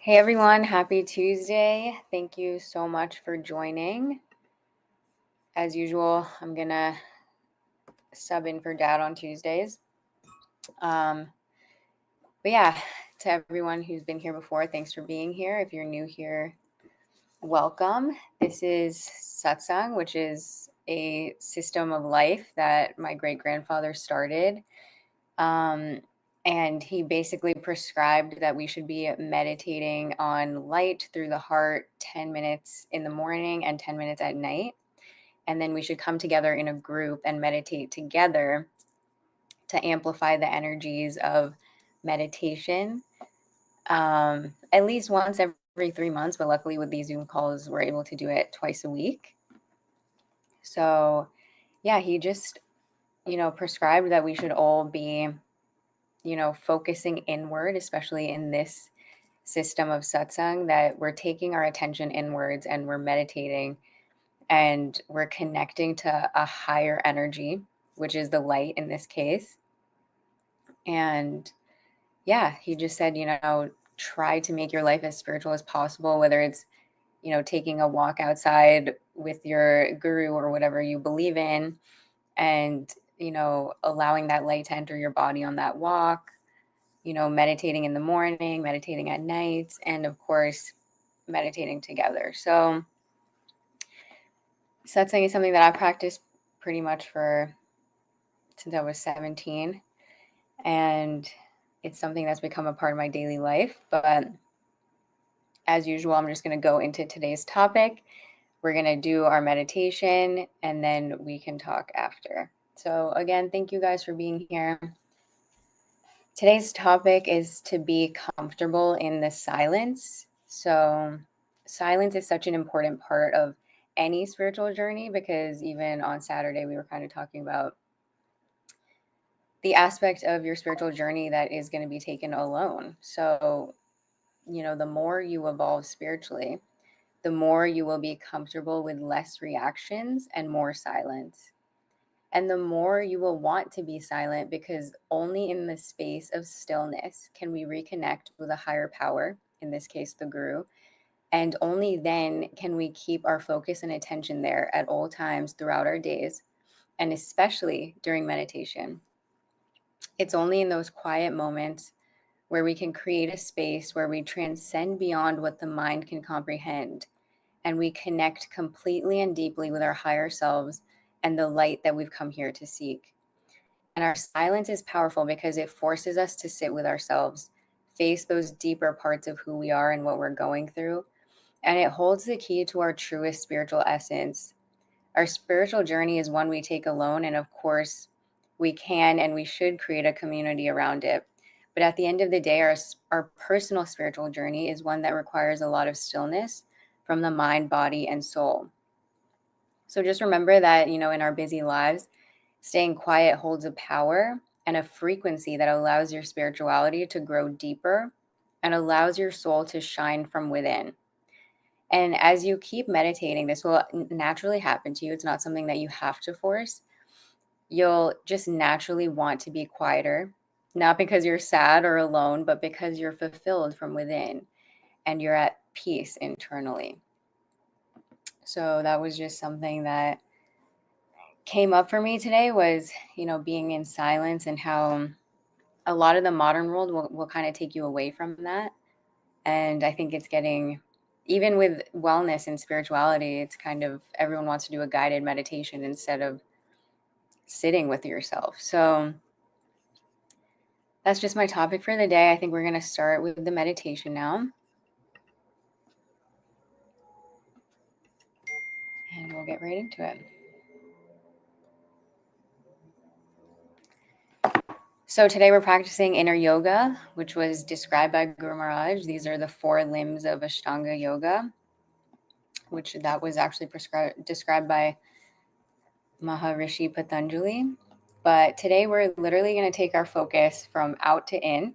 Hey everyone, happy Tuesday. Thank you so much for joining. As usual, I'm gonna sub in for Dad on Tuesdays. But yeah, to everyone who's been here before, thanks for being here. If you're new here, welcome. This is Satsang, which is a system of life that my great-grandfather started. And he basically prescribed that we should be meditating on light through the heart 10 minutes in the morning and 10 minutes at night. And then we should come together in a group and meditate together to amplify the energies of meditation. At least once every 3 months, but luckily with these Zoom calls, we're able to do it twice a week. So yeah, he just, prescribed that we should all be focusing inward, especially in this system of satsang, that we're taking our attention inwards and we're meditating and we're connecting to a higher energy, which is the light in this case. And yeah, he just said, try to make your life as spiritual as possible, whether it's, taking a walk outside with your guru or whatever you believe in, and, allowing that light to enter your body on that walk, meditating in the morning, meditating at night, and of course, meditating together. So satsang is something that I practiced pretty much since I was 17. And it's something that's become a part of my daily life. But as usual, I'm just going to go into today's topic. We're going to do our meditation and then we can talk after. So again, thank you guys for being here. Today's topic is to be comfortable in the silence. So silence is such an important part of any spiritual journey, because even on Saturday, we were kind of talking about the aspect of your spiritual journey that is going to be taken alone. So, the more you evolve spiritually, the more you will be comfortable with less reactions and more silence. And the more you will want to be silent, because only in the space of stillness can we reconnect with a higher power, in this case, the guru. And only then can we keep our focus and attention there at all times throughout our days, and especially during meditation. It's only in those quiet moments where we can create a space where we transcend beyond what the mind can comprehend, and we connect completely and deeply with our higher selves and the light that we've come here to seek. And our silence is powerful because it forces us to sit with ourselves, face those deeper parts of who we are and what we're going through. And it holds the key to our truest spiritual essence. Our spiritual journey is one we take alone. And of course, we can and we should create a community around it. But at the end of the day, our personal spiritual journey is one that requires a lot of stillness from the mind, body, and soul. So just remember that, in our busy lives, staying quiet holds a power and a frequency that allows your spirituality to grow deeper and allows your soul to shine from within. And as you keep meditating, this will naturally happen to you. It's not something that you have to force. You'll just naturally want to be quieter, not because you're sad or alone, but because you're fulfilled from within and you're at peace internally. So that was just something that came up for me today, was, being in silence, and how a lot of the modern world will kind of take you away from that. And I think it's getting, even with wellness and spirituality, it's kind of, everyone wants to do a guided meditation instead of sitting with yourself. So that's just my topic for the day. I think we're going to start with the meditation now. And we'll get right into it. So today we're practicing inner yoga, which was described by Guru Maharaj. These are the 4 limbs of Ashtanga yoga, which that was actually described by Maharishi Patanjali. But today we're literally going to take our focus from out to in.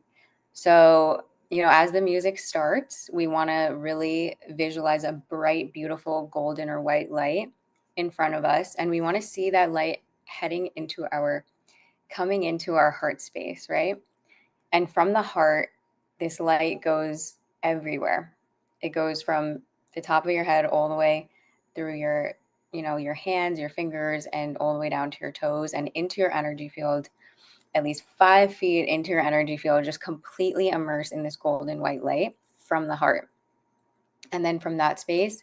So, as the music starts, we want to really visualize a bright, beautiful golden or white light in front of us. And we want to see that light coming into our heart space, right? And from the heart, this light goes everywhere. It goes from the top of your head all the way through your, your hands, your fingers, and all the way down to your toes and into your energy field, at least 5 feet into your energy field, just completely immersed in this golden white light from the heart. And then from that space,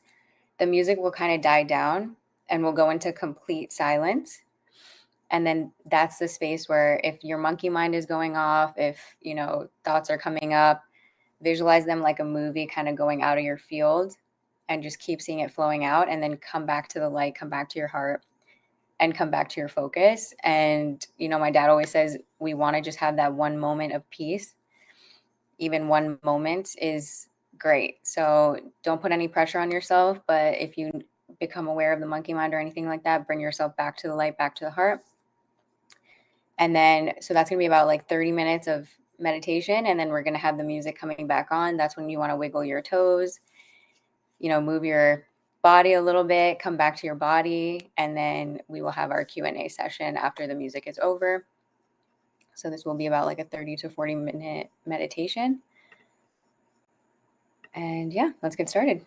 the music will kind of die down and we'll go into complete silence. And then that's the space where if your monkey mind is going off, if, thoughts are coming up, visualize them like a movie kind of going out of your field and just keep seeing it flowing out, and then come back to the light, come back to your heart, and come back to your focus. And, my dad always says we want to just have that one moment of peace. Even one moment is great. So don't put any pressure on yourself. But if you become aware of the monkey mind or anything like that, bring yourself back to the light, back to the heart. And then, so that's going to be about like 30 minutes of meditation. And then we're going to have the music coming back on. That's when you want to wiggle your toes, move your body a little bit, come back to your body. And then we will have our Q&A session after the music is over. So this will be about like a 30 to 40-minute meditation. And yeah, let's get started.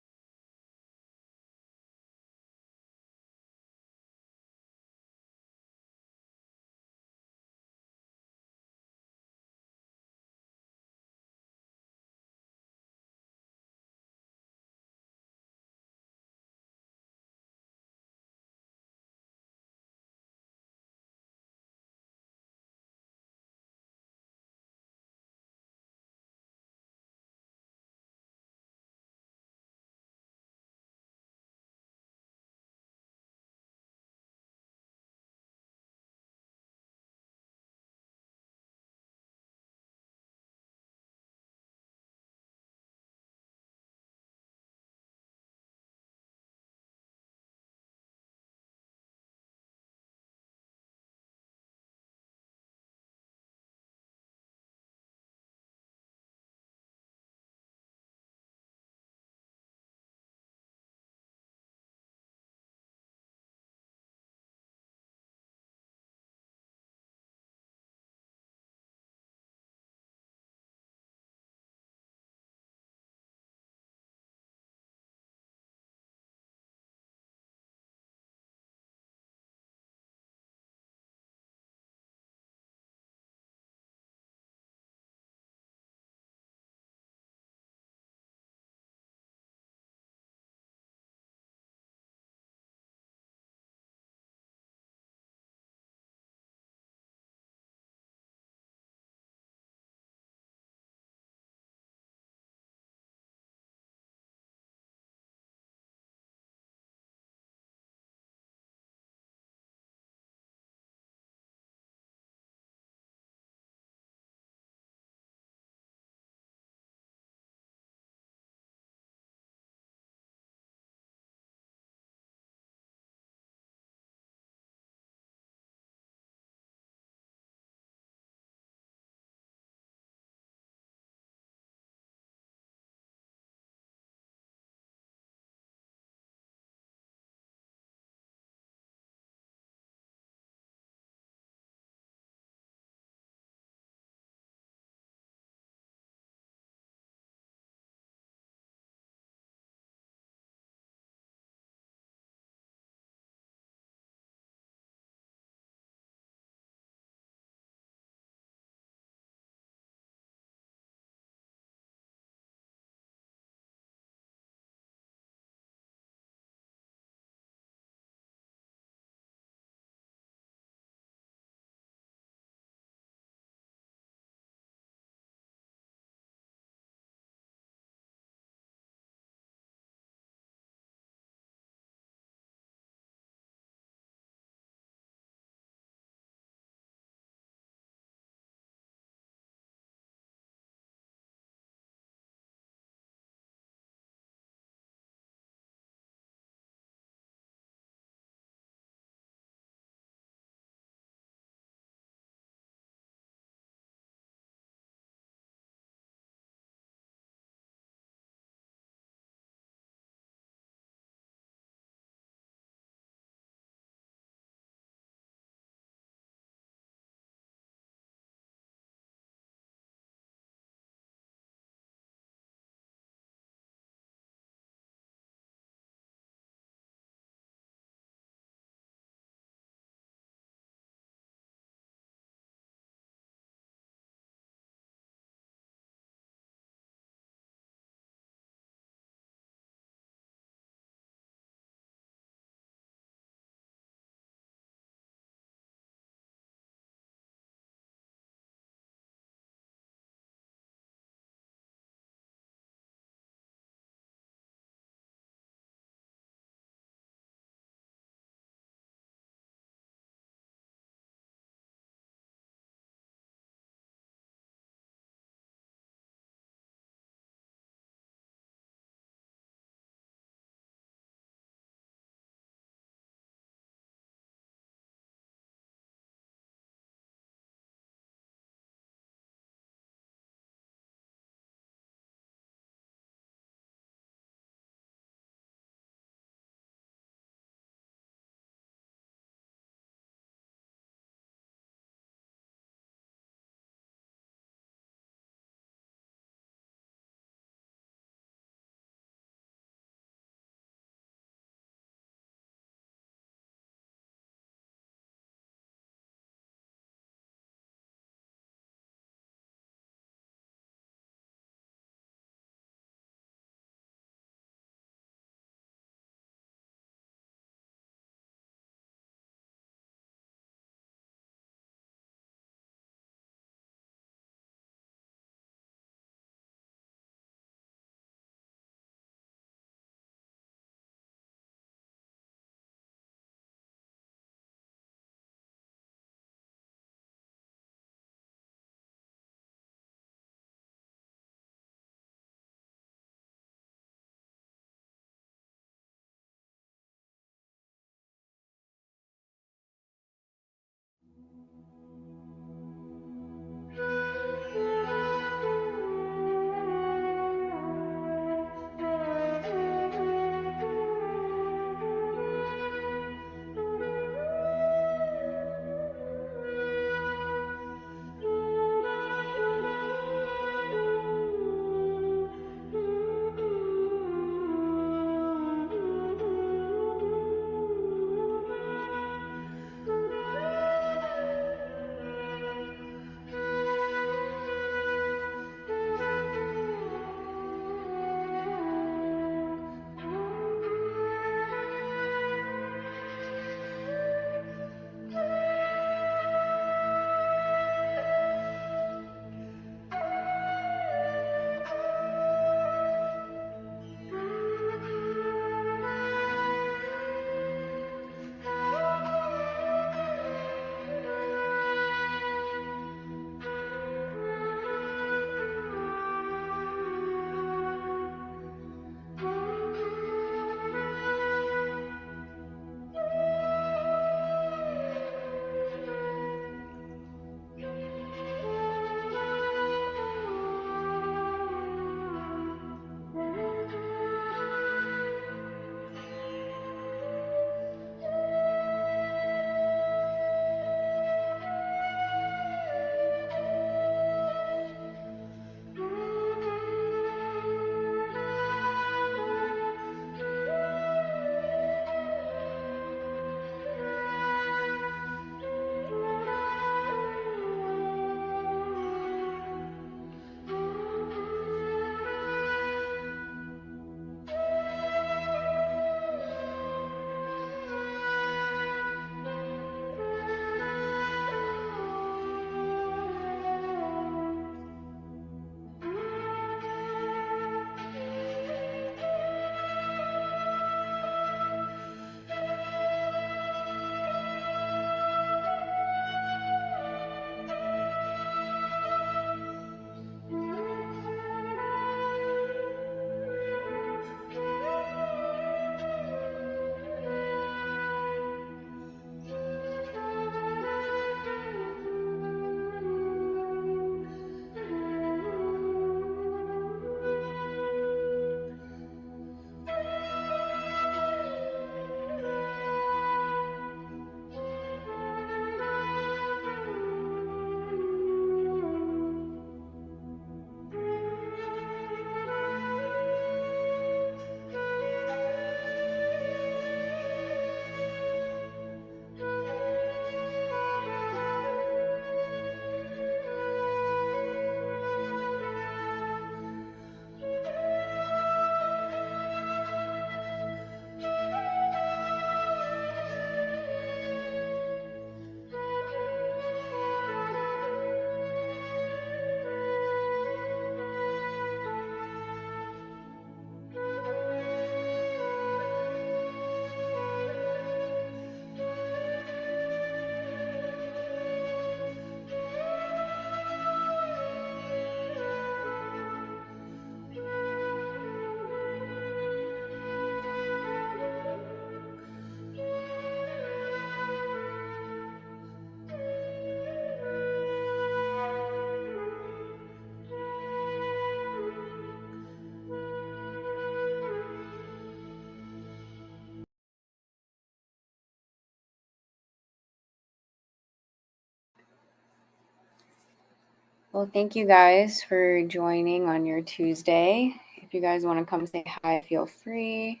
Well, thank you guys for joining on your Tuesday. If you guys want to come say hi, feel free.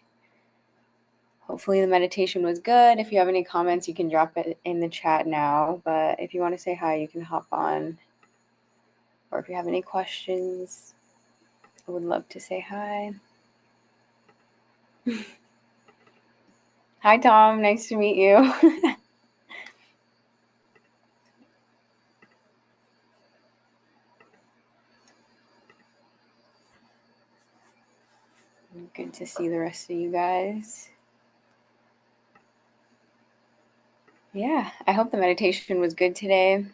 Hopefully the meditation was good. If you have any comments, you can drop it in the chat now. But if you want to say hi, you can hop on. Or if you have any questions, I would love to say hi. Hi, Tom. Nice to meet you. Good to see the rest of you guys. Yeah, I hope the meditation was good today.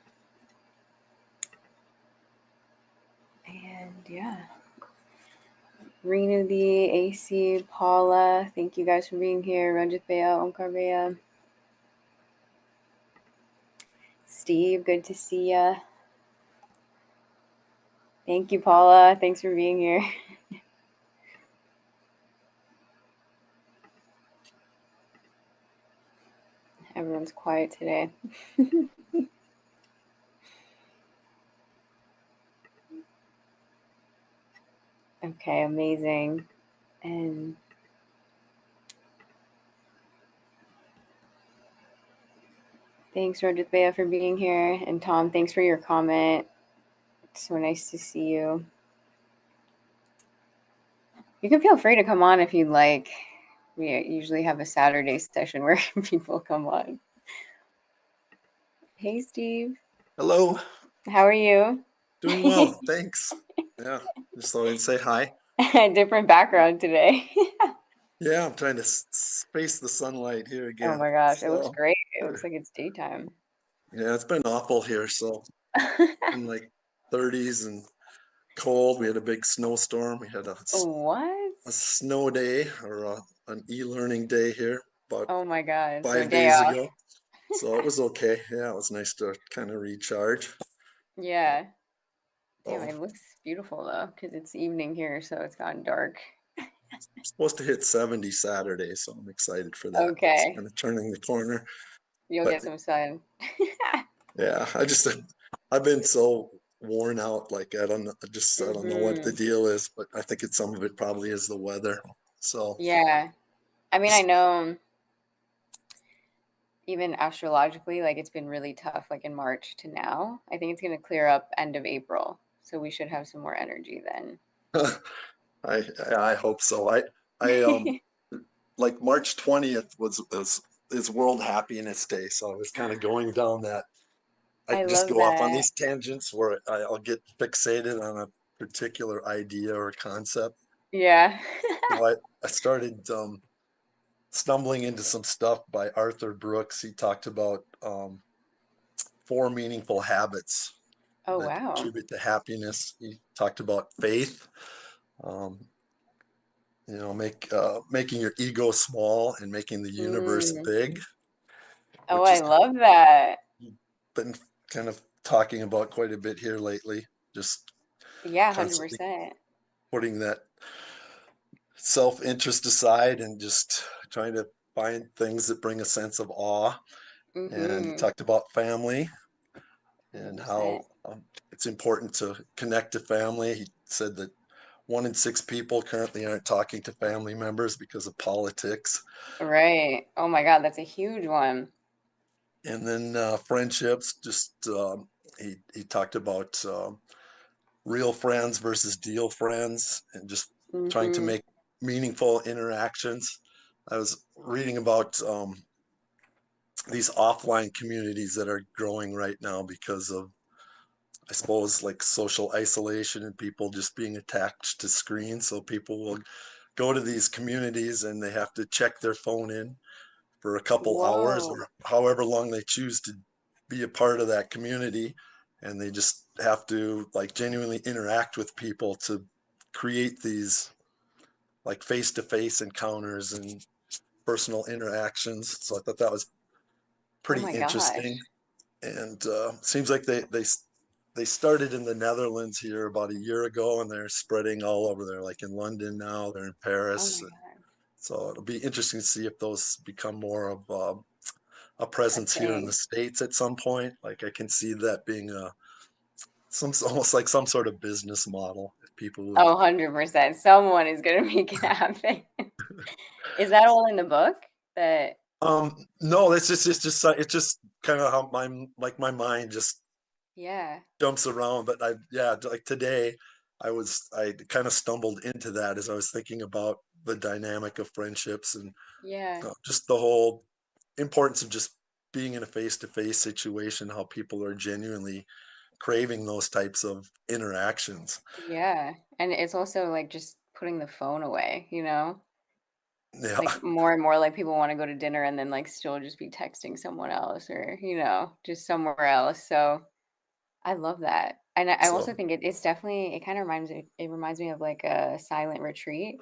And yeah. Renu the AC, Paula, thank you guys for being here. Ranjit Bhaiya, Omkar Bhaiya. Steve, good to see ya. Thank you, Paula. Thanks for being here. Everyone's quiet today. Okay, amazing. And thanks, Ranjit Bhaiya, for being here. And Tom, thanks for your comment. It's so nice to see you. You can feel free to come on if you'd like. We usually have a Saturday session where people come on. Hey, Steve. Hello. How are you? Doing well, thanks. Yeah, just thought I'd say hi. Different background today. Yeah, I'm trying to space the sunlight here Oh again. my gosh, it looks So, great. It looks like it's daytime. yeah, it's been awful here. So, in like 30s and cold. We had a big snowstorm. We had What? a snow day or an e-learning day here about Oh my God. So a five day days off. ago. So it was okay. Yeah, it was nice to kind of recharge. Yeah. Damn, So, it looks beautiful though, because it's evening here, so it's gotten dark. supposed to hit 70 Saturday, so I'm excited for that. It's Okay. kind of turning the corner. You'll But get some sun. yeah, I've been so worn out. Like I don't know what the Mm-hmm. deal is, but I think it's some of it probably is the weather. So Yeah. I mean, I just know even astrologically, like it's been really tough, like in March to now. I think it's gonna clear up end of April. So we should have some more energy then. I hope so. I like March 20th was is World Happiness Day, so I was kind of going down that. I I just love go off on that. these tangents where I'll get fixated on a particular idea or concept. Yeah. So I started stumbling into some stuff by Arthur Brooks. He talked about four meaningful habits Oh, that wow. contribute to happiness. He talked about faith, um, making your ego small and making the universe Mm. big, Oh, which I is love that. been kind of talking about quite a bit here lately. Just Yeah, constantly 100%. putting that self-interest aside and just trying to find things that bring a sense of awe. And he Mm-hmm. talked about family and how 100%. it's important to connect to family. He said that 1 in 6 people currently aren't talking to family members because of politics. Right. Oh my God, that's a huge one. And then friendships, just he talked about real friends versus deal friends and just trying to Mm-hmm. make meaningful interactions. I was reading about these offline communities that are growing right now because of, I suppose, like social isolation and people just being attached to screens. So people will go to these communities and they have to check their phone in for a couple hours Whoa. or however long they choose to be a part of that community. And they just have to like genuinely interact with people to create these like face-to-face encounters and personal interactions. So I thought that was Oh pretty my interesting. gosh. And seems like they started in the Netherlands here about a year ago, and they're spreading all over there, like in London now. They're in Oh Paris, my God. so it'll be interesting to see if those become more of a A presence here in the thing. States at some point. Like I can see that being almost like some sort of business model. If people would. Oh, 100%. Someone is gonna make it happen. Is that all in the book? That No, it's just kind of how my mind just yeah, jumps around. But yeah, like today, I kind of stumbled into that as I was thinking about the dynamic of friendships and yeah, just the whole importance of just being in a face-to-face situation, how people are genuinely craving those types of interactions. yeah. And it's also like just putting the phone away, you know? Yeah. Like more and more like people want to go to dinner and then like still just be texting someone else or, just somewhere else. So I love that. And I also So think it's definitely it kind of reminds me of like a silent retreat.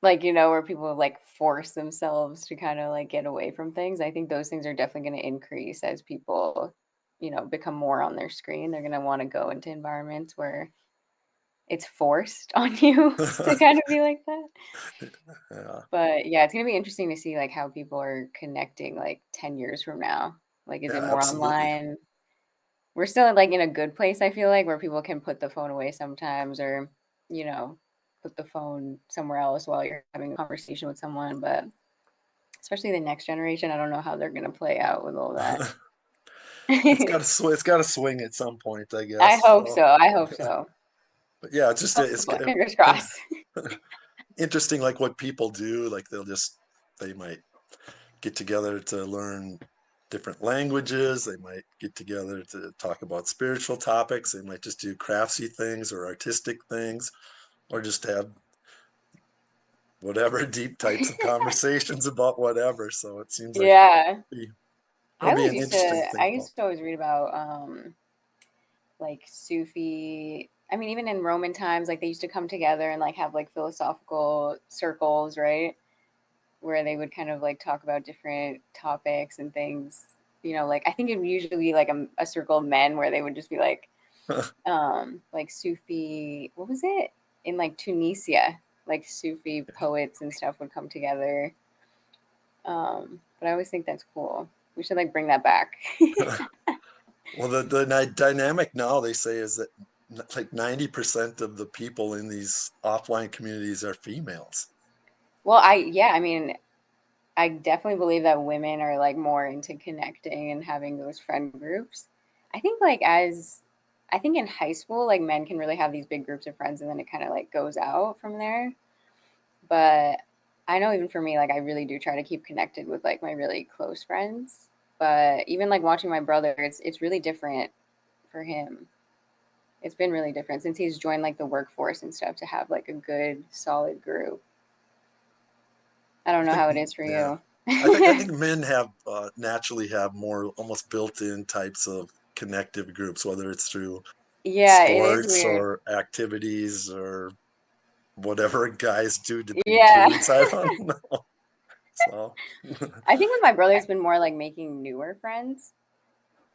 Like, where people like force themselves to kind of like get away from things. I think those things are definitely going to increase as people, become more on their screen. They're going to want to go into environments where it's forced on you to kind of be like that. yeah, But yeah, it's going to be interesting to see like how people are connecting like 10 years from now. Like, is it yeah, more absolutely. online? We're still like in a good place, I feel like, where people can put the phone away sometimes or, you know, put the phone somewhere else while you're having a conversation with someone. But especially the next generation, I don't know how they're going to play out with all that. It's got to swing at some point, I I guess. hope So, so. I hope so. but yeah, it's just Hopefully. Fingers crossed. interesting, like what people do. Like they might get together to learn different languages. They might get together to talk about spiritual topics. They might just do craftsy things or artistic things, or just have whatever deep types of conversations about whatever. So it seems like Yeah. be- I it'll be always an used interesting to thing I about. used to always read about like Sufi. I mean, even in Roman times, like they used to come together and like have like philosophical circles, right? Where they would kind of like talk about different topics and things. Like I think it would usually be like a circle of men where they would just be like Sufi, what was it? In like Tunisia, like Sufi poets and stuff would come together. But I always think that's cool. We should like bring that back. Well, the dynamic now they say is that like 90% of the people in these offline communities are females. Well, yeah, I mean, I definitely believe that women are like more into connecting and having those friend groups. I think I think in high school, like men can really have these big groups of friends and then it kind of like goes out from there. But I know even for me, like I really do try to keep connected with like my really close friends. But even like watching my brother, it's really different for him. It's been really different since he's joined like the workforce and stuff to have like a good solid group. I don't I know think, how it is for yeah, you. I think men have naturally have more almost built-in types of connective groups, whether it's through Yeah, it is sports weird. or activities or whatever guys do to be Yeah. dudes. I don't know. So, I think with my brother, it's been more like making newer friends.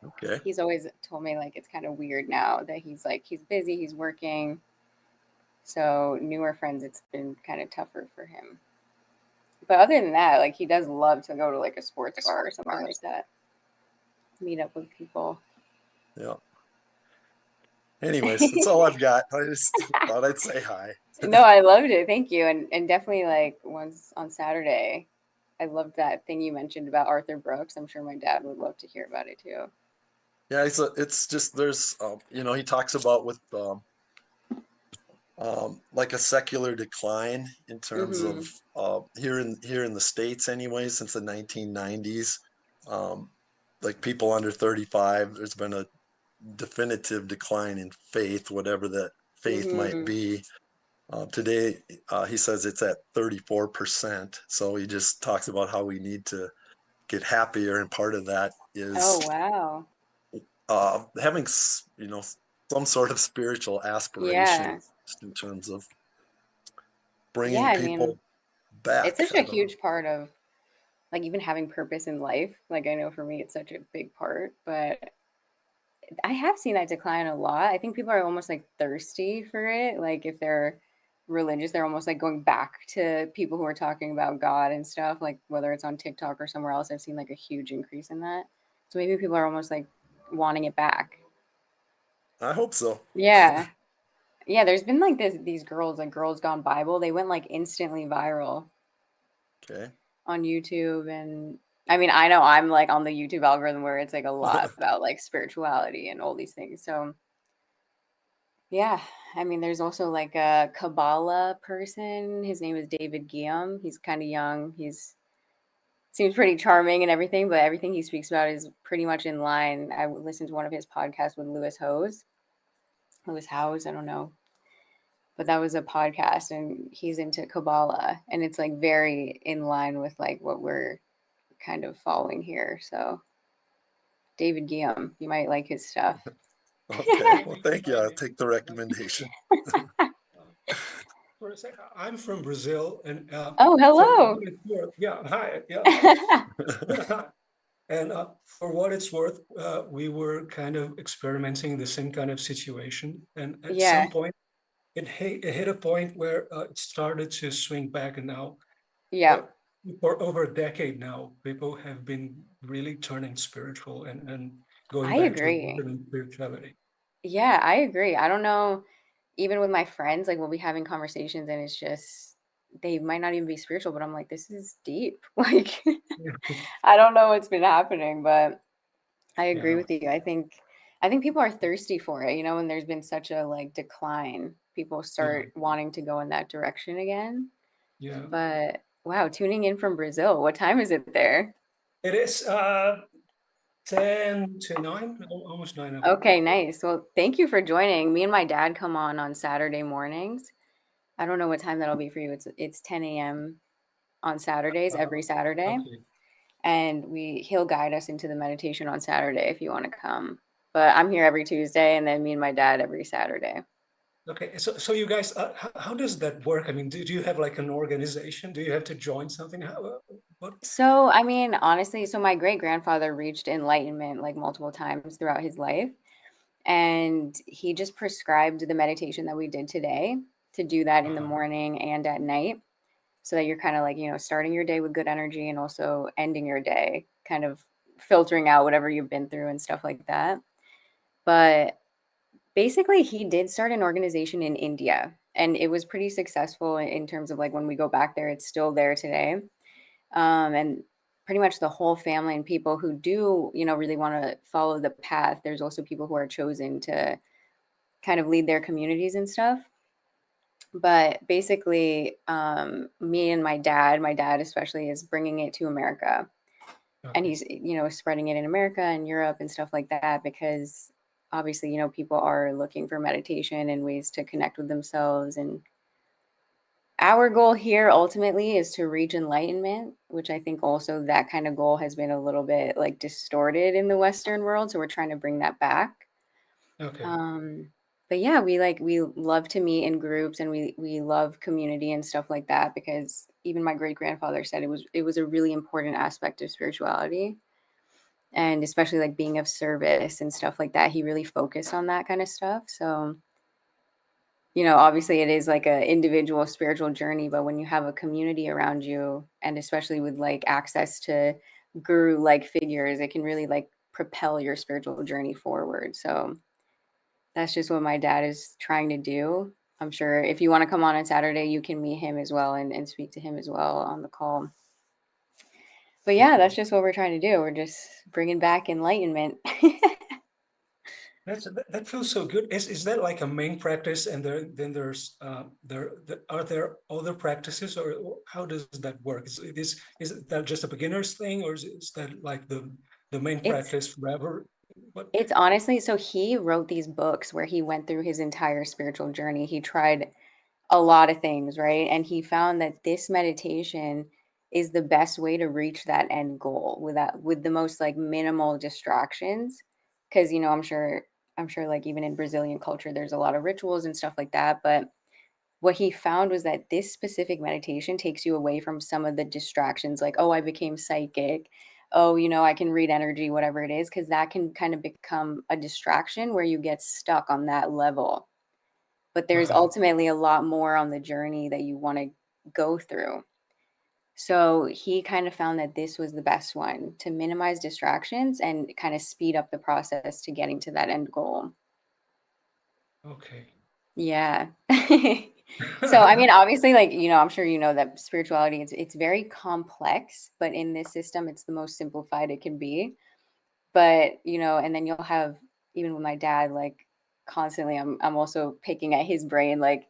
okay. He's always told me like it's kind of weird now that he's busy, he's working. So newer friends, it's been kind of tougher for him. But other than that, like he does love to go to like a sports bar or something like that. Meet up with people. Yeah. Anyways, that's all I've got. I just thought I'd say hi. No, I loved it. Thank you. And definitely like once on Saturday, I loved that thing you mentioned about Arthur Brooks. I'm sure my dad would love to hear about it too. Yeah, it's just there's he talks about with like a secular decline in terms of Mm-hmm. here in the States anyway since the 1990s. Um, like people under 35, there's been a definitive decline in faith, whatever that faith might Mm-hmm. be. Today, he says it's at 34%. So he just talks about how we need to get happier, and part of that Oh is wow. having some sort of spiritual aspiration, Yeah. just in terms of Yeah, bringing I mean, people it's back. such I a don't know. huge part of like even having purpose in life. Like I know for me it's such a big part, but I have seen that decline a lot. I think people are almost like thirsty for it. Like if they're religious, they're almost like going back to people who are talking about God and stuff, like whether it's on TikTok or somewhere else. I've seen like a huge increase in that. So maybe people are almost like wanting it back. I hope so. Yeah. Yeah, there's been like these girls, like Girls Gone Bible. They went like instantly viral Okay. on YouTube. And I mean, I know I'm like on the YouTube algorithm where it's like a lot about like spirituality and all these things. So yeah, I mean, there's also like a Kabbalah person. His name is David Guillaume. He's kind of young. He's seems pretty charming and everything, but everything he speaks about is pretty much in line. I listened to one of his podcasts with Lewis Howes, I don't know, but that was a podcast, and he's into Kabbalah, and it's like very in line with like what we're kind of following here. So David Guillaume, you might like his stuff. Okay. Well, thank you. I'll take the recommendation. For a sec, I'm from Brazil, and Oh, for hello. what it's worth, yeah, hi, yeah, and for what it's worth, we were kind of experimenting the same kind of situation, and at Yeah, some point, it hit a point where it started to swing back, and now, yeah, uh, for over a decade now, people have been really turning spiritual and going I back to agree. religion and spirituality. Yeah, I agree. I don't know, even with my friends, like we'll be having conversations and it's just they might not even be spiritual, but I'm like, this is deep. Like Yeah, I don't know what's been happening, but I agree yeah, with you. I think people are thirsty for it, when there's been such a like decline, people yeah. start wanting to go in that direction again. Yeah. But wow, tuning in from Brazil. What time is it there? It is 10 to 9, almost 9 o'clock. Okay, nice. Well, thank you for joining. Me and my dad come on Saturday mornings. I don't know what time that'll be for you. It's 10 a.m. on Saturdays, every Saturday. Okay. And he'll guide us into the meditation on Saturday if you want to come. But I'm here every Tuesday, and then me and my dad every Saturday. Okay. So you guys, how does that work? I mean, do you have like an organization? Do you have to join something? What? So, I mean, honestly, so my great grandfather reached enlightenment like multiple times throughout his life. And he just prescribed the meditation that we did today to do that in the Uh, morning and at night, so that you're kind of like, starting your day with good energy and also ending your day kind of filtering out whatever you've been through and stuff like that. But basically, he did start an organization in India, and it was pretty successful in terms of like when we go back there, it's still there today. And pretty much the whole family and people who do, really want to follow the path. There's also people who are chosen to kind of lead their communities and stuff. But basically, me and my dad especially, is bringing it to America, and okay. he's spreading it in America and Europe and stuff like that, because obviously people are looking for meditation and ways to connect with themselves. And our goal here ultimately is to reach enlightenment, which I think also that kind of goal has been a little bit like distorted in the Western world, so we're trying to bring that back. Okay. um but yeah, we love to meet in groups, and we love community and stuff like that, because even my great grandfather said it was a really important aspect of spirituality, and especially like being of service and stuff like that. He really focused on that kind of stuff. So obviously it is like a individual spiritual journey, but when you have a community around you, and especially with like access to guru like figures, it can really like propel your spiritual journey forward. So that's just what my dad is trying to do. I'm sure if you want to come on Saturday, you can meet him as well, and speak to him as well on the call. But yeah, Okay. that's just what we're trying to do. We're just bringing back enlightenment. That feels so good. Is that like a main practice, and then there's are there other practices, or how does that work? Is that just a beginner's thing, or is that like the main it's practice forever? What? it's honestly, so he wrote these books where he went through his entire spiritual journey. He tried a lot of things, right? And he found that this meditation is the best way to reach that end goal with the most like minimal distractions. Because I'm sure like even in Brazilian culture, there's a lot of rituals and stuff like that. But what he found was that this specific meditation takes you away from some of the distractions, like, oh, I became psychic. Oh, I can read energy, whatever it is, because that can kind of become a distraction where you get stuck on that level. But there's Right. ultimately a lot more on the journey that you want to go through. So he kind of found that this was the best one to minimize distractions and kind of speed up the process to getting to that end goal. Okay. Yeah. So, I mean, obviously, like, I'm sure you know that spirituality, it's very complex, but in this system, it's the most simplified it can be. But, and then you'll have, even with my dad, like, constantly, I'm also picking at his brain, like,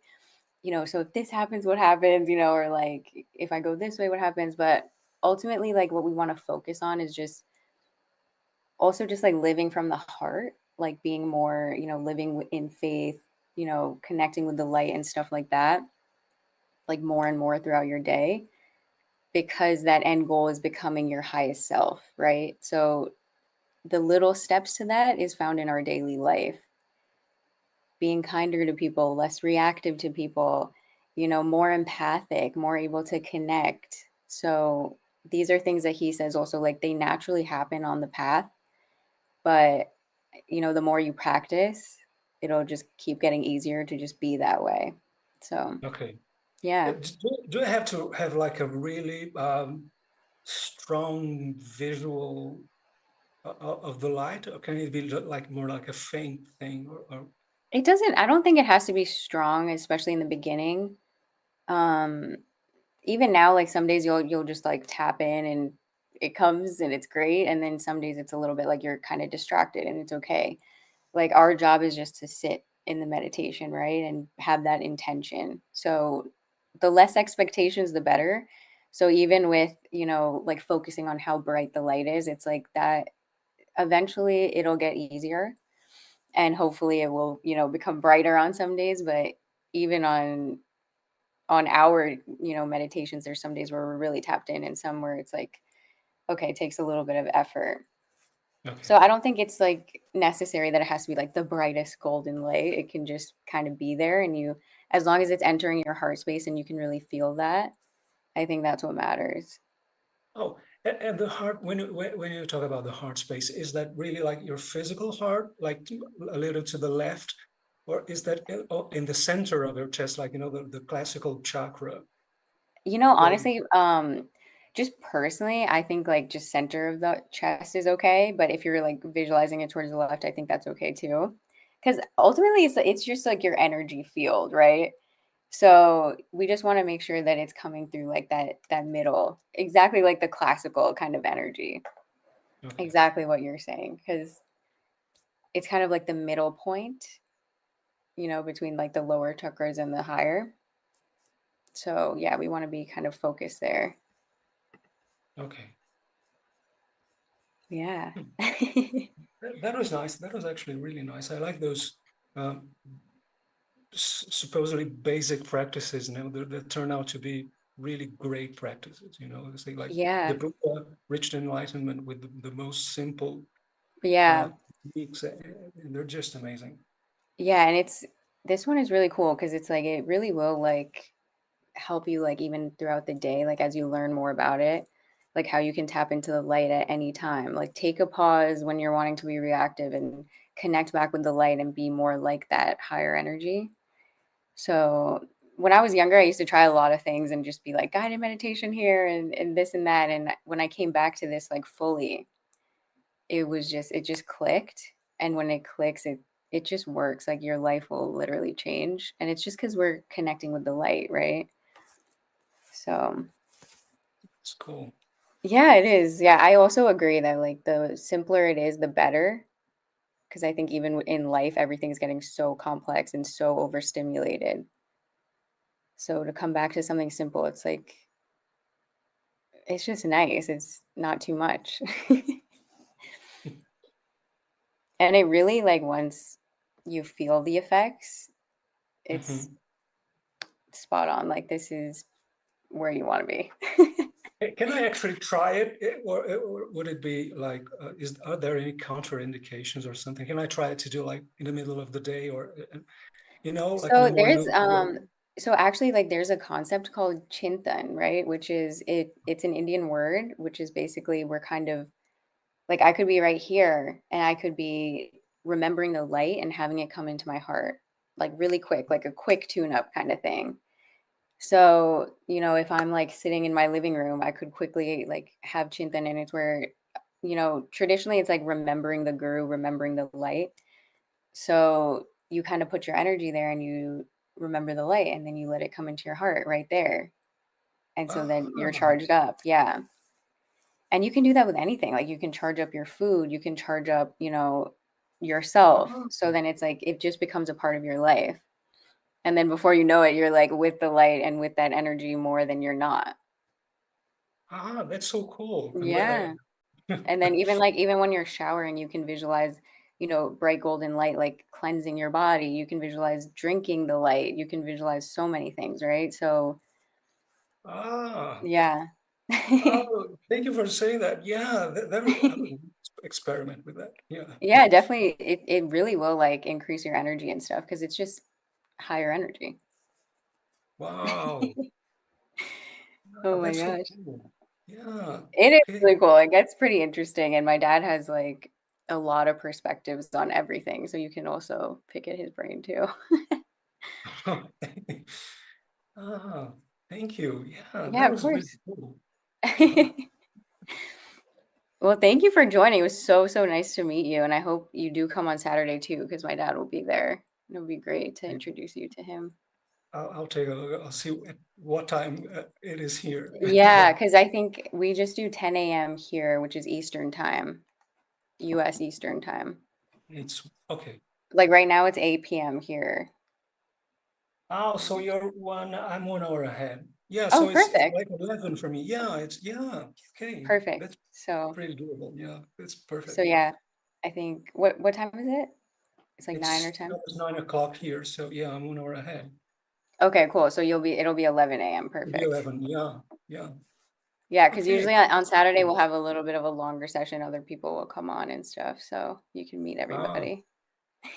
so if this happens, what happens, or like if I go this way, what happens? But ultimately, like, what we want to focus on is just also just like living from the heart, like being more, living in faith, connecting with the light and stuff like that, like more and more throughout your day, because that end goal is becoming your highest self, right? So the little steps to that is found in our daily life, being kinder to people, less reactive to people, more empathic, more able to connect. So these are things that he says also, like, they naturally happen on the path, but the more you practice, it'll just keep getting easier to just be that way. So Okay. yeah. Do I have to have like a really strong visual of the light, or can it be like more like a faint thing, or It doesn't, I don't think it has to be strong, especially in the beginning. Um, Even now, like some days you'll just like tap in and it comes and it's great. And then some days it's a little bit like you're kind of distracted and it's okay. Like our job is just to sit in the meditation, right? And have that intention. So the less expectations, the better. So even with, like focusing on how bright the light is, it's like that eventually it'll get easier and hopefully it will, become brighter on some days. But even on our, meditations, there's some days where we're really tapped in and some where it's like, okay, it takes a little bit of effort. So okay. I don't think it's like necessary that it has to be like the brightest golden light. It can just kind of be there and as long as it's entering your heart space and you can really feel that, I think that's what matters. Oh, and the heart, when you talk about the heart space, is that really like your physical heart, like a little to the left, or is that in the center of your chest, like the classical chakra? Where Honestly, just personally, I think like just center of the chest is okay, but if you're like visualizing it towards the left, I think that's okay too. Because ultimately it's just like your energy field, right? So we just want to make sure that it's coming through like that middle, exactly like the classical kind of energy. okay, Exactly what you're saying, because it's kind of like the middle point, between like the lower chakras and the higher. So yeah, we want to be kind of focused there. okay. Yeah. Hmm. That was nice. That was actually really nice. I like those um, supposedly basic practices, that turn out to be really great practices. It's like the Yeah. Buddha reached enlightenment with the most simple Yeah. techniques, and they're just amazing. Yeah. And this one is really cool because it's like, it really will like help you like even throughout the day, like as you learn more about it, like how you can tap into the light at any time. Like take a pause when you're wanting to be reactive and connect back with the light and be more like that higher energy. So when I was younger, I used to try a lot of things and just be like guided meditation here and this and that. And when I came back to this like fully, it just clicked. And when it clicks, it just works. Like your life will literally change. And it's just because we're connecting with the light, right? So It's cool. yeah, it is. Yeah, I also agree that like the simpler it is, the better. Because I think even in life, everything's getting so complex and so overstimulated. So to come back to something simple, it's like it's just nice. It's not too much. And it really like once you feel the effects, it's Mhm. spot on. Like this is where you want to be. Can I actually try it, or would it be like, are there any contraindications or something? Can I try it to do like in the middle of the day, or like in the So morning? so actually like there's a concept called chintan, right? Which is it's an Indian word, which is basically we're kind of like I could be right here and I could be remembering the light and having it come into my heart like really quick, like a quick tune up kind of thing. So, if I'm like sitting in my living room, I could quickly like have chintan and it's where, traditionally it's like remembering the guru, remembering the light. So you kind of put your energy there and you remember the light, and then you let it come into your heart right there. And so then you're Ah, charged up. Yeah. And you can do that with anything. Like you can charge up your food, you can charge up, yourself. ah, So then it's like it just becomes a part of your life. And then before you know it, you're like with the light and with that energy more than you're not. that's so cool. I'm glad. Yeah. And then even when you're showering, you can visualize, bright golden light like cleansing your body. You can visualize drinking the light. You can visualize so many things, right? So, Ah, yeah. oh, thank you for saying that. Yeah, I will experiment with that. Yeah. Yeah, definitely. It really will like increase your energy and stuff because it's just higher energy. Wow. Ah, Oh my that's so gosh. cool. Yeah. It is Okay. really cool. It gets pretty interesting. And my dad has like a lot of perspectives on everything. So you can also pick at his brain too. Ah, thank you. Yeah, Yeah, that of was really course. cool. Uh-huh. Well, thank you for joining. It was so, so nice to meet you. And I hope you do come on Saturday too, because my dad will be there. It'll be great to Okay. introduce you to him. I'll take a look. I'll see at what time it is here. Yeah, because I think we just do 10 a.m. here, which is Eastern time, US Eastern time. It's okay. Like right now, it's 8 p.m. here. Oh, so I'm 1 hour ahead. Yeah, Oh, so it's perfect. like 11 for me. Yeah, okay. Perfect. That's So, pretty doable. Yeah, that's so perfect. yeah, I think what time is it? It's like 9 or It's 10. almost 9 o'clock here, so yeah, I'm 1 hour ahead. Okay, cool. So it'll be 11 a.m. It'll be Perfect. 11. Yeah. Yeah, because Okay. usually on Saturday we'll have a little bit of a longer session. Other people will come on and stuff, so you can meet Ah, everybody.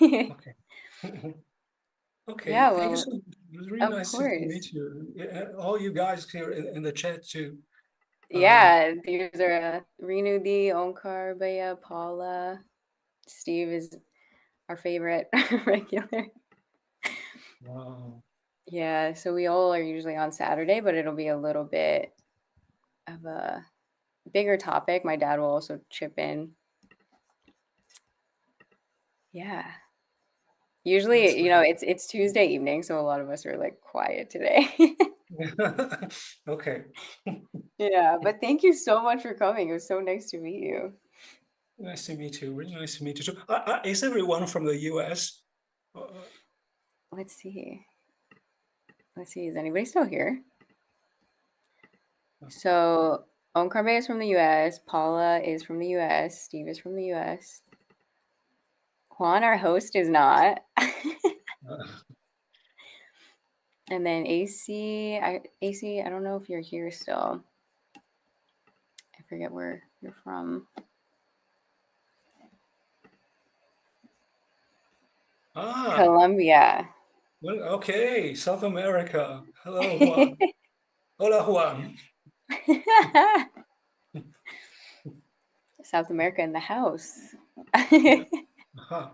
okay. Okay, Yeah, thank you well, so much. It was really of nice to course. meet you. Yeah, all you guys here in the chat too. Um, Yeah, these are Renu D, Onkar, Baya, Paula. Steve is our favorite regular. wow. Yeah, so we all are usually on Saturday, but it'll be a little bit of a bigger topic. My dad will also chip in. Yeah. That's Usually, great. it's Tuesday evening, so a lot of us are like quiet today. Okay. Yeah, but thank you so much for coming. It was so nice to meet you. Nice to meet you. Really nice to meet you too. Is everyone from the US? Uh, Let's see. Let's see. Is anybody still here? So Onkarbe is from the US. Paula is from the US. Steve is from the US. Juan, our host, is not. uh, And then AC, I don't know if you're here still. I forget where you're from. ah, Colombia. well, okay. South America. Hello, Juan. Hola, Juan. South America in the house. Yeah. Uh-huh.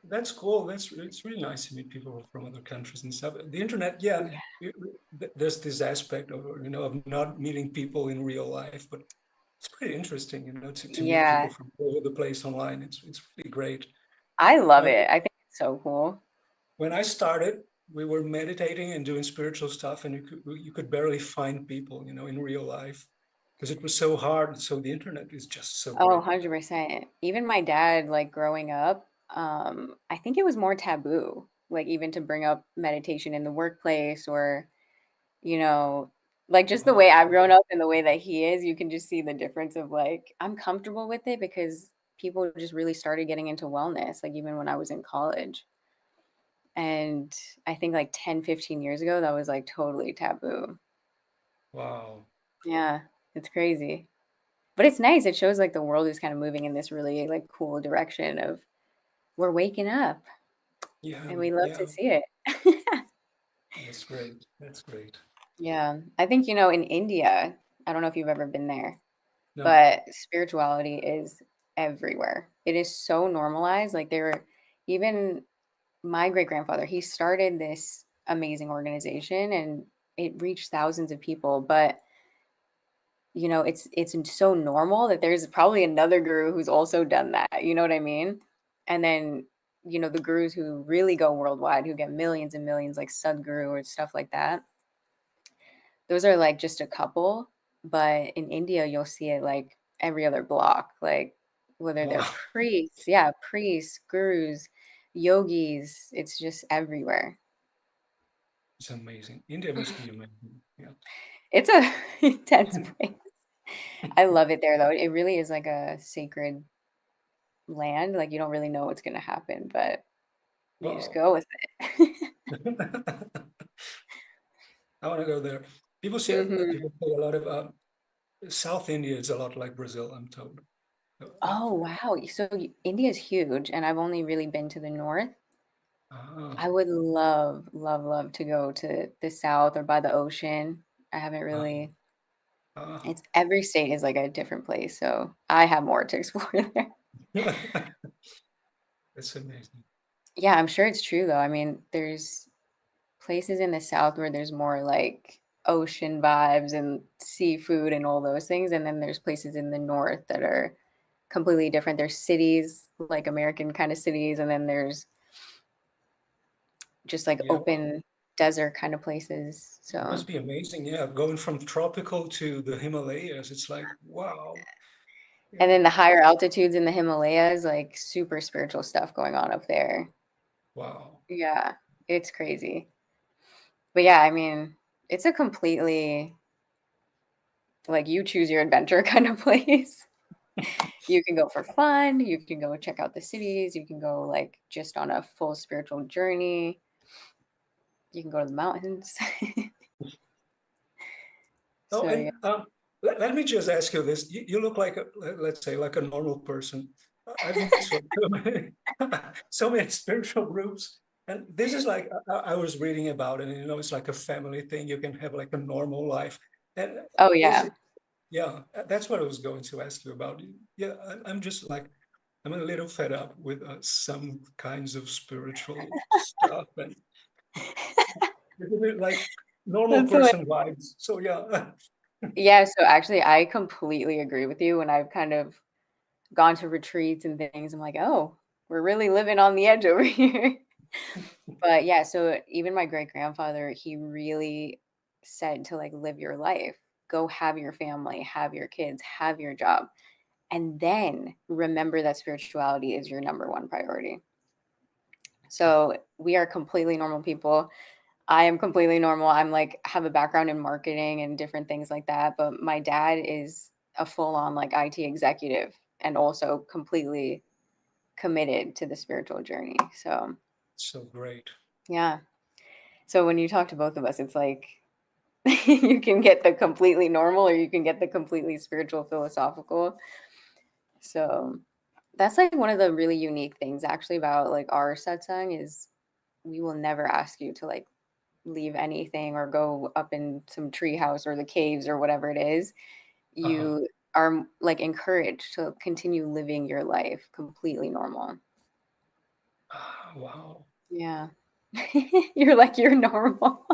That's cool. It's really nice to meet people from other countries and stuff. The internet, yeah, there's this aspect of of not meeting people in real life, but it's pretty interesting, to meet people Yeah, from all over the place online. It's really great. I love Uh, it. I think it's so cool. when I started, we were meditating and doing spiritual stuff, and you could barely find people, in real life because it was so hard. So the internet is just so Oh, great for that. 100%. Even my dad, like growing up, I think it was more taboo, like even to bring up meditation in the workplace or, you know, like just the Oh, way I've grown up and the way that he is, you can just see the difference of like, I'm comfortable with it because people just really started getting into wellness, like even when I was in college. And I think like 10, 15 years ago, that was like totally taboo. wow. Yeah, it's crazy. But it's nice. It shows like the world is kind of moving in this really like cool direction of we're waking up Yeah, and we love yeah, to see it. that's great. That's great. Yeah. I think, in India, I don't know if you've ever been there, No. but spirituality is everywhere. It is so normalized. Like there were even my great grandfather, he started this amazing organization and it reached thousands of people, but it's so normal that there's probably another guru who's also done that. You know what I mean? And then the gurus who really go worldwide, who get millions and millions, like Sadhguru or stuff like that, those are like just a couple. But in India, you'll see it like every other block, like whether they're Wow, priests, gurus, yogis, it's just everywhere. it's amazing. India must be amazing. Yeah. It's a intense place. I love it there though. It really is like a sacred land. Like you don't really know what's gonna happen, but you just Oh, go with it. I want to go there. Hmm. People say a lot of South India is a lot like Brazil, I'm told. Oh wow. So India is huge, and I've only really been to the north. Ah, I would love, love, love to go to the south or by the ocean. I haven't ah, really. ah. It's every state is like a different place, so I have more to explore there. That's amazing. Yeah, I'm sure it's true though. I mean, there's places in the south where there's more like ocean vibes and seafood and all those things, and then there's places in the north that are completely different. There's cities, like American kind of cities, and then there's just like Yeah, open desert kind of places. it So, must be amazing. Yeah, going from tropical to the Himalayas, it's like, wow. and then Yeah, the higher altitudes in the Himalayas, like super spiritual stuff going on up there. wow. Yeah, it's crazy. But yeah, I mean, it's a completely like you choose your adventure kind of place. You can go for fun, you can go check out the cities, you can go like just on a full spiritual journey. You can go to the mountains. Oh, So yeah. and let me just ask you this. You look like, let's say, like a normal person. I've been to so many, so many spiritual groups. And this is like, I was reading about it, and it's like a family thing. You can have like a normal life. And Oh is yeah. it, yeah, that's what I was going to ask you about. Yeah, I'm just like, I'm a little fed up with some kinds of spiritual stuff and like normal That's hilarious. person vibes. So yeah. Yeah, so actually I completely agree with you when I've kind of gone to retreats and things. I'm like, "Oh, we're really living on the edge over here." But yeah, so even my great grandfather, he really said to like live your life, go have your family, have your kids, have your job, and then remember that spirituality is your number one priority. So we are completely normal people. I am completely normal. I'm like have a background in marketing and different things like that, but my dad is a full on like IT executive and also completely committed to the spiritual journey. So, So great. yeah. So when you talk to both of us, it's like you can get the completely normal or you can get the completely spiritual philosophical. So that's like one of the really unique things actually about like our satsang is we will never ask you to like leave anything or go up in some tree house or the caves or whatever it is. Uh-huh. You are like encouraged to continue living your life completely normal. Ah, wow. Yeah. You're like you're normal.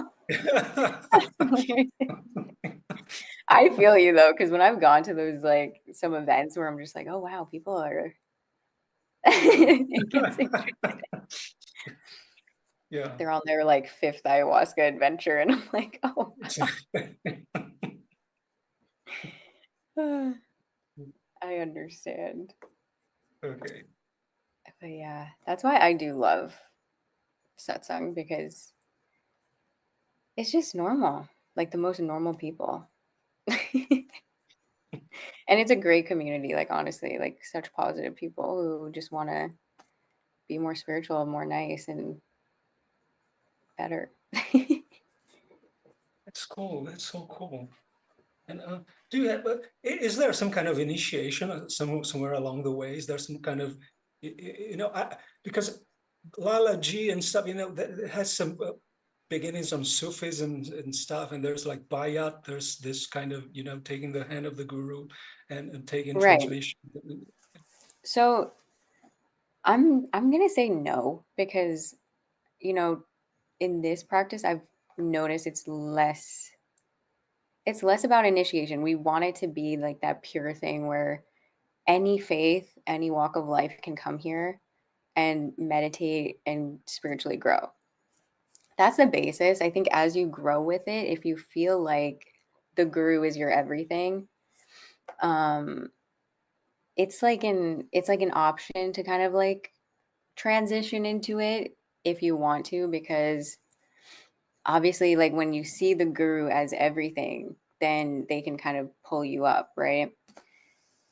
I feel you though, because when I've gone to those like some events where I'm just like, oh wow, people are Yeah. it gets Yeah. they're on their like fifth ayahuasca adventure, and I'm like, oh, I understand. Okay. But yeah, that's why I do love satsang because it's just normal, like the most normal people. And it's a great community, like honestly, like such positive people who just want to be more spiritual, more nice, and better. That's cool. That's so cool. And do you have, is there some kind of initiation somewhere along the way? Is there some kind of, because Lala G and stuff, that it has some beginnings on Sufism and stuff. And there's like Bayat, there's this kind of, taking the hand of the guru and taking Right. transmission. So I'm gonna say no because you know in this practice I've noticed it's less about initiation. We want it to be like that pure thing where any faith, any walk of life can come here and meditate and spiritually grow. That's the basis. I think as you grow with it, if you feel like the guru is your everything, um, it's like an option to kind of like transition into it if you want to, because obviously like when you see the guru as everything, then they can kind of pull you up, right?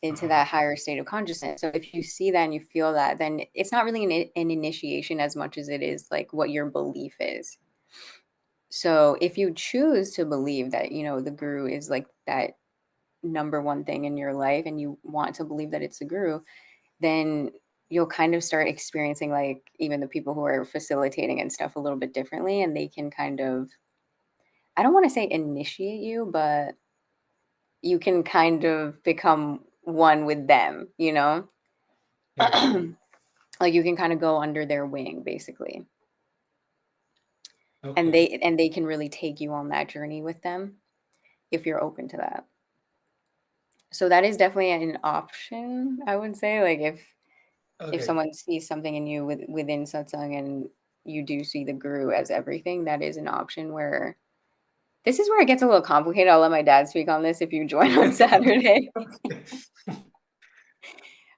Into that higher state of consciousness. So if you see that and you feel that, then it's not really an initiation as much as it is like what your belief is. So if you choose to believe that, you know, the guru is like that number one thing in your life and you want to believe that it's the guru, then you'll kind of start experiencing like even the people who are facilitating and stuff a little bit differently, and they can kind of, I don't want to say initiate you, but you can kind of become one with them, you know? Yeah. Like you can kind of go under their wing basically. And Okay. they can really take you on that journey with them if you're open to that. So that is definitely an option, I would say. Like if Okay. someone sees something in you within satsang and you do see the guru as everything, that is an option. Where this is where it gets a little complicated. I'll let my dad speak on this if you join on Saturday.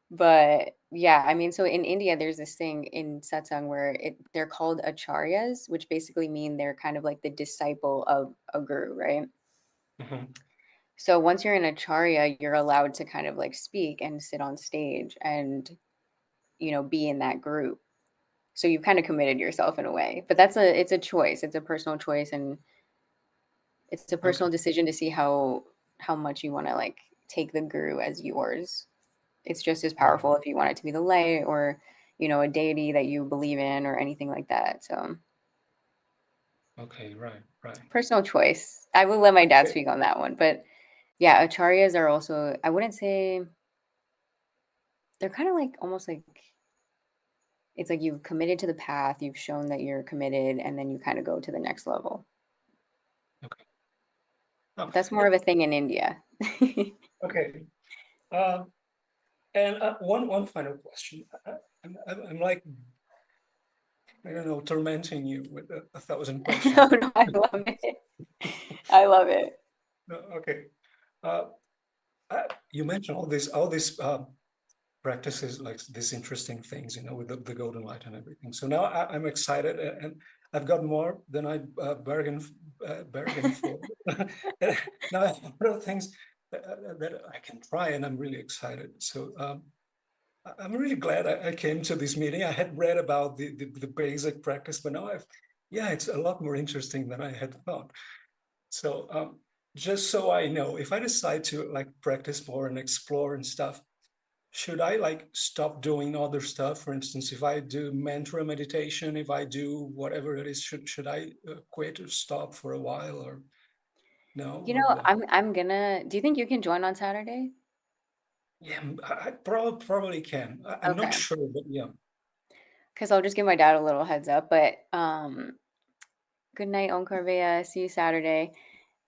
But yeah, I mean, so in India, there's this thing in satsang where they're called acharyas, which basically mean they're kind of like the disciple of a guru, right? Mhm. So once you're in acharya, you're allowed to kind of like speak and sit on stage and, you know, be in that group. So you've kind of committed yourself in a way. But it's a choice. It's a personal choice, and it's a Okay. personal decision to see how much you want to like take the guru as yours. It's just as powerful if you want it to be the light or, you know, a deity that you believe in or anything like that. So Okay. Right. Right. personal choice. I will let my dad Okay. speak on that one. But yeah, acharyas are also, I wouldn't say, they're kind of like almost like, it's like you've committed to the path, you've shown that you're committed, and then you kind of go to the next level. Okay. Oh, That's more of a thing in India. okay. Um, and one final question. I'm like, I don't know, tormenting you with a thousand questions. Oh, no, I love it. I love it. No, okay. Uh, you mentioned all these practices, like these interesting things, you know, with the golden light and everything. So now I'm excited, and I've got more than I bargained for. And now I have a lot of things that I can try, and I'm really excited. So I'm really glad I came to this meeting. I had read about the basic practice, but now yeah, it's a lot more interesting than I had thought. So just so I know, if I decide to like practice more and explore and stuff, should I like stop doing other stuff? For instance, if I do mantra meditation, if I do whatever it is, should I quit or stop for a while, or no, You or know, what? I'm gonna, do you think you can join on Saturday? Yeah, I probably can. I'm not Okay. sure, but yeah. Because I'll just give my dad a little heads up. But good night, Onkar Vea. See you Saturday.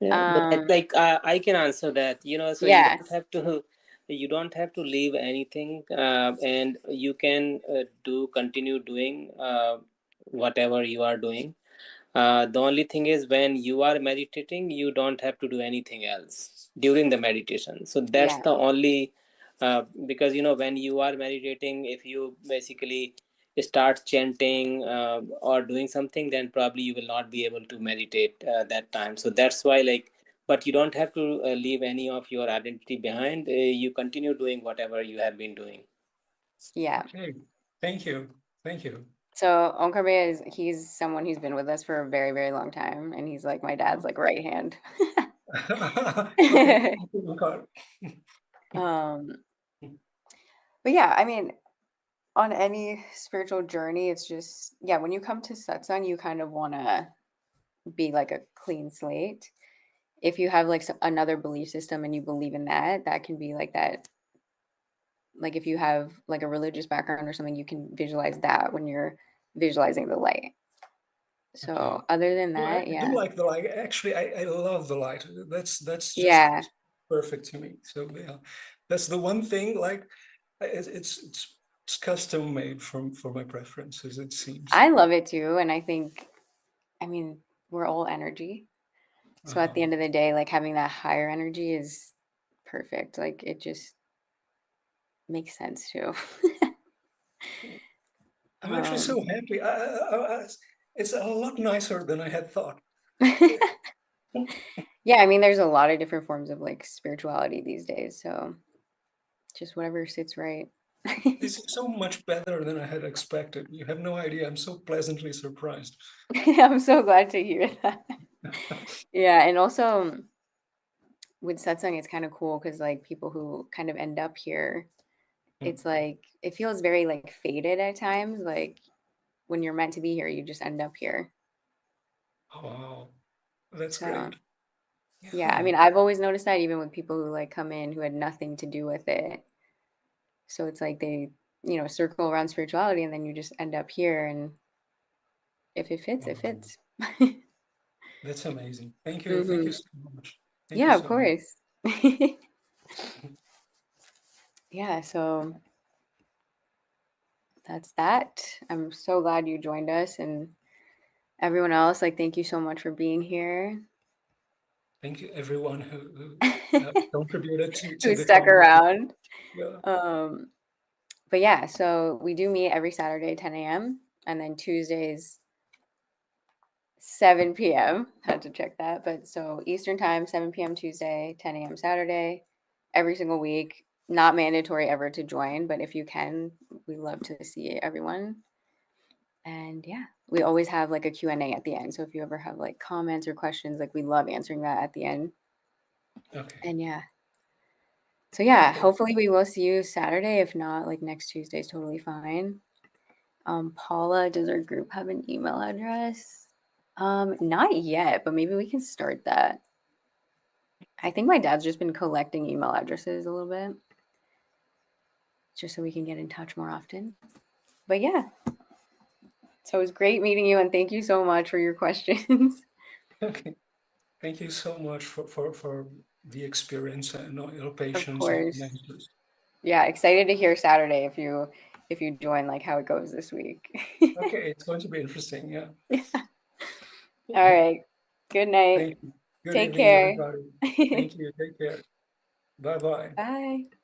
Yeah, but like I can answer that, so Yes. you don't have to leave anything, and you can continue doing whatever you are doing. The only thing is when you are meditating, you don't have to do anything else during the meditation. So that's Yeah. the only, because when you are meditating, if you basically start chanting or doing something, then probably you will not be able to meditate that time. So that's why, like, but you don't have to leave any of your identity behind. You continue doing whatever you have been doing. Yeah. Okay, thank you, thank you. So Onkar Vea he's someone who's been with us for a very, very long time. And he's like my dad's like right hand. Okay, thank you, Onkar. um, but yeah, I mean, on any spiritual journey, it's just, yeah, when you come to satsang, you kind of want to be like a clean slate. If you have like another belief system and you believe in that, that can be like that. Like if you have like a religious background or something, you can visualize that when you're visualizing the light. Okay. So other than No, I that, do yeah. like the light. Actually, I love the light. That's just Yeah. perfect to me. So yeah, that's the one thing. Like, it's It's custom made for my preferences, it seems. I love it too. And I think, I mean, we're all energy. So at the end of the day, like having that higher energy is perfect. Like it just makes sense too. I'm actually so happy. It's a lot nicer than I had thought. Yeah, I mean, there's a lot of different forms of like spirituality these days. So just whatever sits right. This is so much better than I had expected. You have no idea. I'm so pleasantly surprised. I'm so glad to hear that. Yeah, and also with satsang, it's kind of cool because like people who kind of end up here, it's like it feels very like faded at times. Like when you're meant to be here, you just end up here. Oh, wow, that's So great. yeah, I mean, I've always noticed that even with people who like come in who had nothing to do with it. So it's like they, circle around spirituality and then you just end up here. And if it fits, it fits. That's amazing. Thank you. Thank you Hmm. so much. Thank you Yeah, of so much. course. Yeah, so that's that. I'm so glad you joined us, and everyone else, like, thank you so much for being here. Thank you, everyone who contributed to Who the stuck conversation. around. Yeah. But yeah, so we do meet every Saturday, 10 a.m., and then Tuesdays, 7 p.m. Had to check that. But so Eastern time, 7 p.m. Tuesday, 10 a.m. Saturday, every single week. Not mandatory ever to join, but if you can, we love to see everyone. And yeah, we always have like a Q&A at the end. So if you ever have like comments or questions, like we love answering that at the end. Okay. And yeah. So yeah, Okay. hopefully we will see you Saturday. If not, like next Tuesday is totally fine. Paula, does our group have an email address? Not yet, but maybe we can start that. I think my dad's just been collecting email addresses a little bit, just so we can get in touch more often. But yeah, so it was great meeting you, and thank you so much for your questions. Okay. Thank you so much for the experience and all your Of patience and course. answers. Yeah, excited to hear Saturday if you join, like how it goes this week. Okay, it's going to be interesting. Yeah. Yeah. All right. Good night. Thank you. Good Take evening, care. everybody. Thank you. Take care. Bye-bye. Bye.